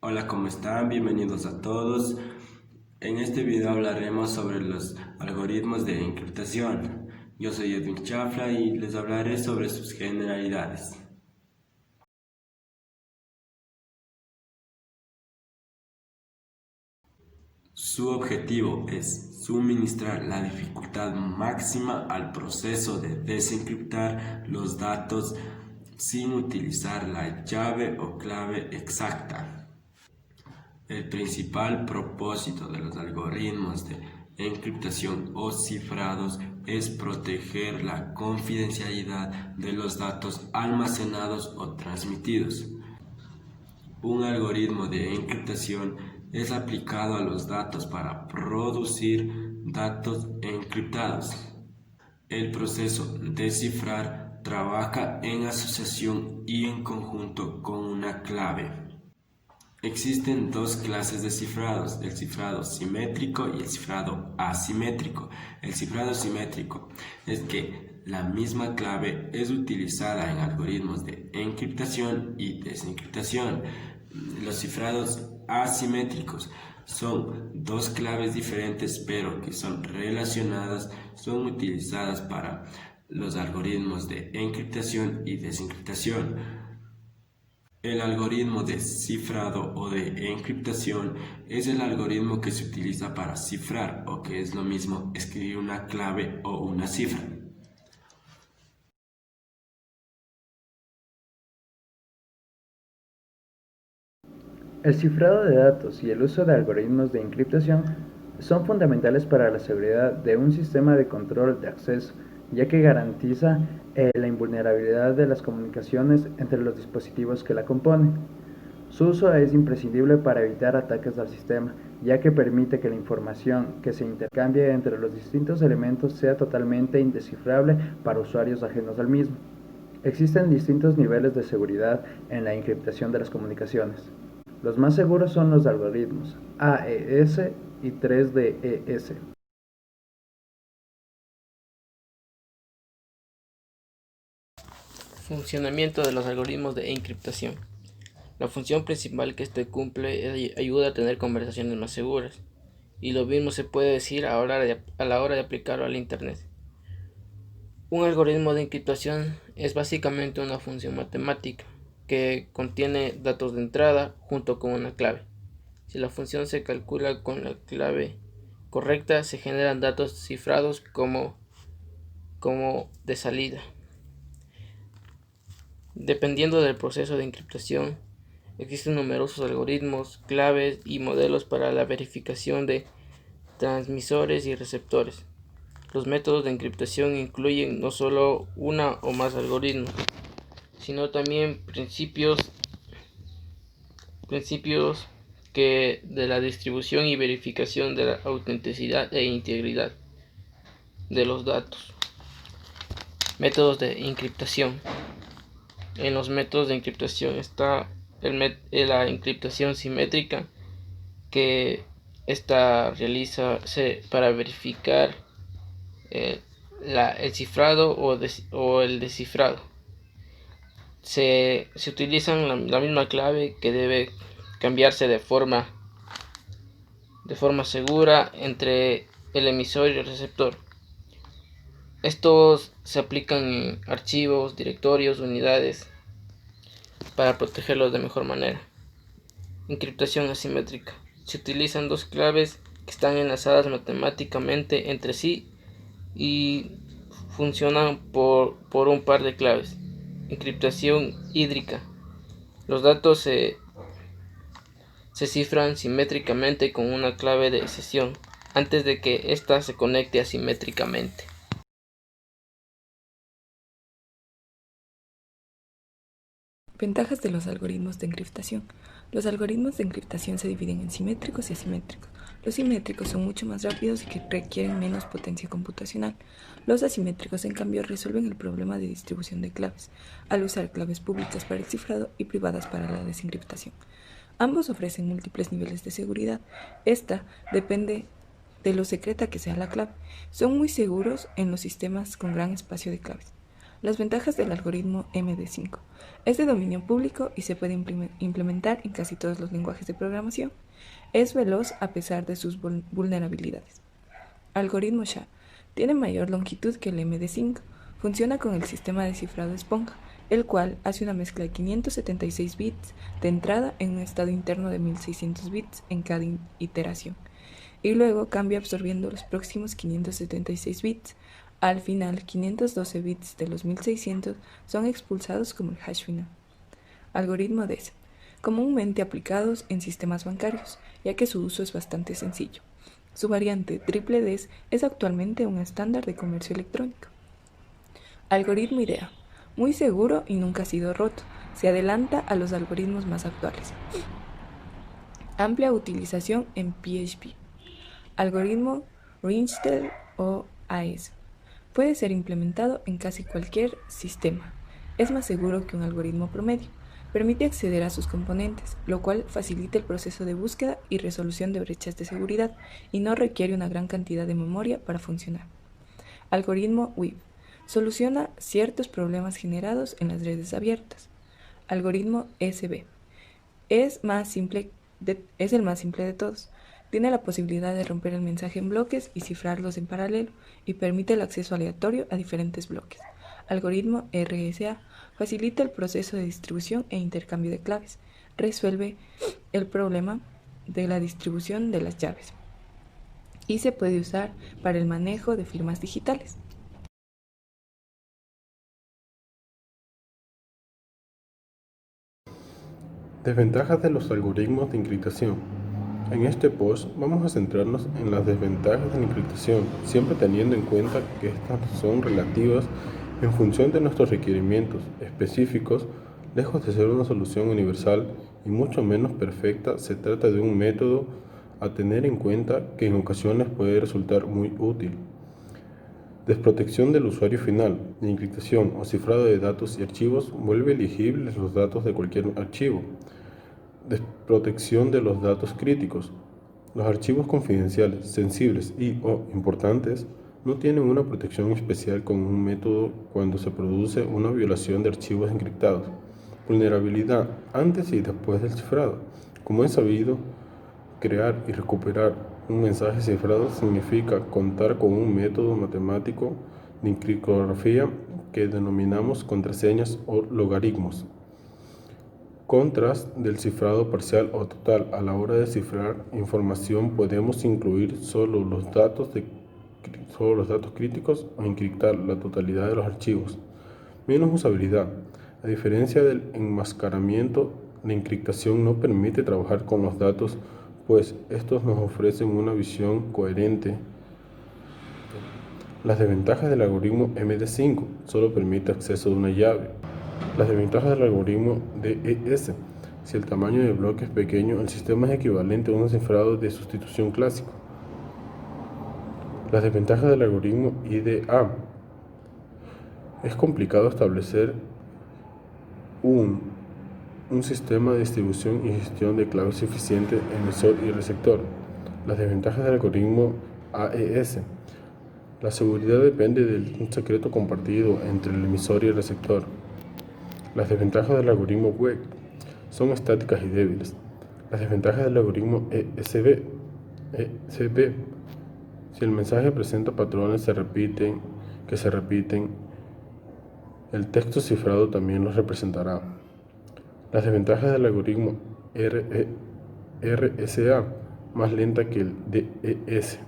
Hola, ¿cómo están? Bienvenidos a todos. En este video hablaremos sobre los algoritmos de encriptación. Yo soy Edwin Chafla y les hablaré sobre sus generalidades. Su objetivo es suministrar la dificultad máxima al proceso de desencriptar los datos sin utilizar la llave o clave exacta. El principal propósito de los algoritmos de encriptación o cifrados es proteger la confidencialidad de los datos almacenados o transmitidos. Un algoritmo de encriptación es aplicado a los datos para producir datos encriptados. El proceso de cifrar trabaja en asociación y en conjunto con una clave. Existen dos clases de cifrados, el cifrado simétrico y el cifrado asimétrico. El cifrado simétrico es que la misma clave es utilizada en algoritmos de encriptación y desencriptación. Los cifrados asimétricos son dos claves diferentes pero que son relacionadas, son utilizadas para los algoritmos de encriptación y desencriptación. El algoritmo de cifrado o de encriptación es el algoritmo que se utiliza para cifrar, o que es lo mismo escribir una clave o una cifra. El cifrado de datos y el uso de algoritmos de encriptación son fundamentales para la seguridad de un sistema de control de acceso, ya que garantiza la invulnerabilidad de las comunicaciones entre los dispositivos que la componen. Su uso es imprescindible para evitar ataques al sistema, ya que permite que la información que se intercambie entre los distintos elementos sea totalmente indescifrable para usuarios ajenos al mismo. Existen distintos niveles de seguridad en la encriptación de las comunicaciones. Los más seguros son los algoritmos AES y 3DES. Funcionamiento de los algoritmos de encriptación. La función principal que este cumple es ayuda a tener conversaciones más seguras, y lo mismo se puede decir a la hora de aplicarlo al Internet. Un algoritmo de encriptación es básicamente una función matemática que contiene datos de entrada junto con una clave. Si la función se calcula con la clave correcta, se generan datos cifrados como de salida. Dependiendo del proceso de encriptación, existen numerosos algoritmos, claves y modelos para la verificación de transmisores y receptores. Los métodos de encriptación incluyen no solo una o más algoritmos, sino también principios que de la distribución y verificación de la autenticidad e integridad de los datos. Métodos de encriptación. En los métodos de encriptación está la encriptación simétrica, que esta realiza para verificar el cifrado o el descifrado. Se utilizan la misma clave, que debe cambiarse de forma segura entre el emisor y el receptor. Estos se aplican en archivos, directorios, unidades, para protegerlos de mejor manera. Encriptación asimétrica. Se utilizan dos claves que están enlazadas matemáticamente entre sí y funcionan por un par de claves. Encriptación hídrica. Los datos se cifran simétricamente con una clave de sesión antes de que ésta se conecte asimétricamente. Ventajas de los algoritmos de encriptación. Los algoritmos de encriptación se dividen en simétricos y asimétricos. Los simétricos son mucho más rápidos y que requieren menos potencia computacional. Los asimétricos, en cambio, resuelven el problema de distribución de claves, al usar claves públicas para el cifrado y privadas para la desencriptación. Ambos ofrecen múltiples niveles de seguridad. Esta depende de lo secreta que sea la clave. Son muy seguros en los sistemas con gran espacio de claves. Las ventajas del algoritmo MD5. Es de dominio público y se puede implementar en casi todos los lenguajes de programación. Es veloz a pesar de sus vulnerabilidades. Algoritmo SHA. Tiene mayor longitud que el MD5. Funciona con el sistema de cifrado esponja, el cual hace una mezcla de 576 bits de entrada en un estado interno de 1600 bits en cada iteración, y luego cambia absorbiendo los próximos 576 bits. Al final, 512 bits de los 1600 son expulsados como el hash final. Algoritmo DES. Comúnmente aplicados en sistemas bancarios, ya que su uso es bastante sencillo. Su variante triple DES es actualmente un estándar de comercio electrónico. Algoritmo IDEA. Muy seguro y nunca ha sido roto. Se adelanta a los algoritmos más actuales. Amplia utilización en PHP. Algoritmo Ringtail o AES. Puede ser implementado en casi cualquier sistema. Es más seguro que un algoritmo promedio. Permite acceder a sus componentes, lo cual facilita el proceso de búsqueda y resolución de brechas de seguridad y no requiere una gran cantidad de memoria para funcionar. Algoritmo WIB. Soluciona ciertos problemas generados en las redes abiertas. Algoritmo SB. Es el más simple de todos. Tiene la posibilidad de romper el mensaje en bloques y cifrarlos en paralelo, y permite el acceso aleatorio a diferentes bloques. Algoritmo RSA. Facilita el proceso de distribución e intercambio de claves. Resuelve el problema de la distribución de las llaves. Y se puede usar para el manejo de firmas digitales. Desventajas de los algoritmos de encriptación. En este post vamos a centrarnos en las desventajas de la encriptación, siempre teniendo en cuenta que estas son relativas en función de nuestros requerimientos específicos. Lejos de ser una solución universal y mucho menos perfecta, se trata de un método a tener en cuenta que en ocasiones puede resultar muy útil. Desprotección del usuario final. La encriptación o cifrado de datos y archivos vuelve elegibles los datos de cualquier archivo. Desprotección de los datos críticos. Los archivos confidenciales, sensibles y/o importantes no tienen una protección especial con un método cuando se produce una violación de archivos encriptados. Vulnerabilidad antes y después del cifrado. Como es sabido, crear y recuperar un mensaje cifrado significa contar con un método matemático de criptografía que denominamos contraseñas o logaritmos. Contras del cifrado parcial o total. A la hora de cifrar información podemos incluir solo los datos críticos o encriptar la totalidad de los archivos. Menos usabilidad. A diferencia del enmascaramiento, la encriptación no permite trabajar con los datos, pues estos nos ofrecen una visión coherente. Las desventajas del algoritmo MD5. Solo permite acceso de una llave. Las desventajas del algoritmo DES. Si el tamaño del bloque es pequeño, el sistema es equivalente a un cifrado de sustitución clásico. Las desventajas del algoritmo IDA. Es complicado establecer un sistema de distribución y gestión de claves eficiente emisor y receptor. Las desventajas del algoritmo AES. La seguridad depende de un secreto compartido entre el emisor y el receptor. Las desventajas del algoritmo WEG son estáticas y débiles. Las desventajas del algoritmo ESB. Si el mensaje presenta patrones que se repiten, el texto cifrado también los representará. Las desventajas del algoritmo RSA, más lenta que el DES.